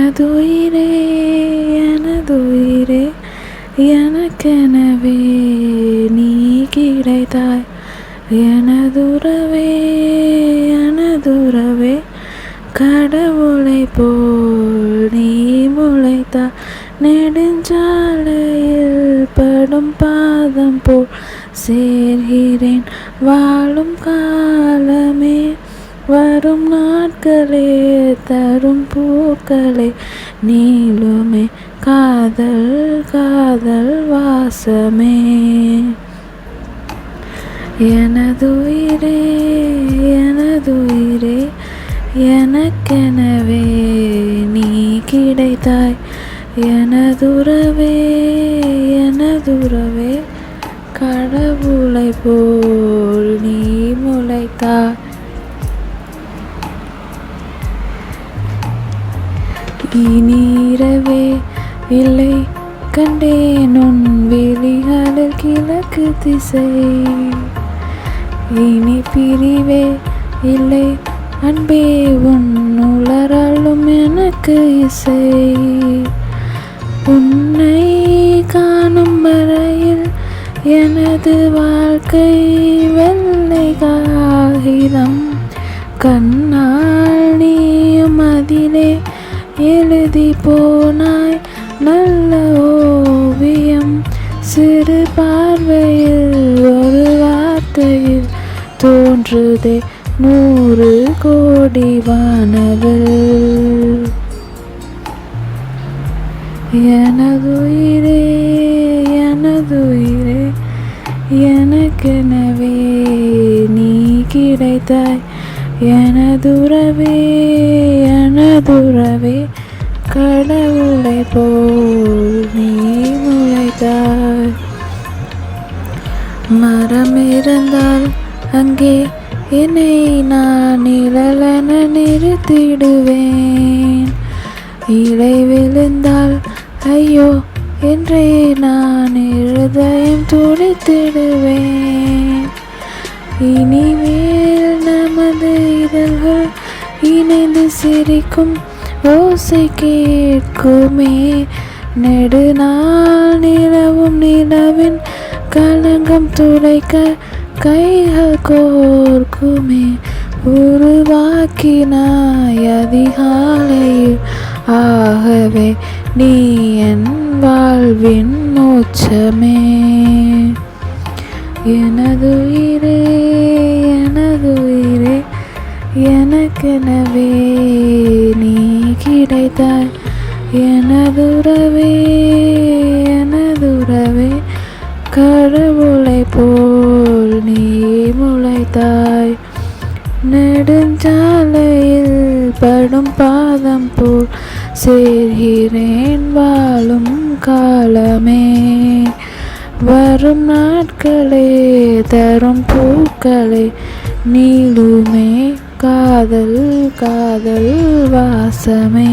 எனதுயிரே எனதுயிரே எனக்கெனவே நீ கிடைத்தாய். எனதுறவே எனதுறவே கடவுளை போல் நீ முளைத்தாய். நெடுஞ்சாலையில் படும் பாதம் போல் சேர்கிறேன் வாழும் காலமே. வரும் நாட்களே தரும் பூக்களே நீளுமே காதல் காதல் வாசமே. எனதுயிரே எனதுயிரே எனக்கெனவே நீ கிடைத்தாய். எனதுறவே எனதுறவே கடவுளை போல் நீ முளைத்தாய். இனிரவே இல்லை கண்டேன் உன் விழிகளில் கிழக்கு திசை. இனி பிரிவே இல்லை அன்பே உன் உளறலும் எனக்கு இசை. உன்னை காணும் வரையில் எனது வாழ்க்கை வெள்ளை காகிதம். கண்ணால் நீயும் அதிலே எழுதி போனாய் நல்ல ஓவியம். சிறு பார்வையில் ஒரு வார்த்தையில் தோன்றுதே 100 கோடி வானவில். எனதுயிரே எனதுயிரே எனக்கெனவே நீ கிடைத்தாய். எனதுறவே எனதுறவே கடவுளை போல் நீ முளைத்தாய். மரம் இருந்தால் அங்கே என்னை நான் நிழலென நிறுத்திடுவேன். இலை விழுந்தால் ஐயோ என்றே நான் இருதயம் துடித்திடுவேன். இனிமேல் நமது இதழ்கள் இணைந்து சிரிக்கும் ஓசை கேட்குமே. நெடுநாள் நிலவும் நிலவின் களங்கம் துடைக்க கைகள் கோர்க்குமே. உருவாக்கினாய் அதிகாலையில் ஆகவே நீ என் வாழ்வின் மோட்சமே. எனதுயிரே எனதுயிரே எனக்கெனவே நீ கிடைத்தாய். எனதுறவே எனதுறவே கடவுளை போல் நீ முளைத்தாய். நெடுஞ்சாலையில் படும் பாதம் போல் சேர்கிறேன் வாழும் காலமே. வரும் நாட்களே தரும் பூக்களே நீளுமே காதல் காதல் வாசமே.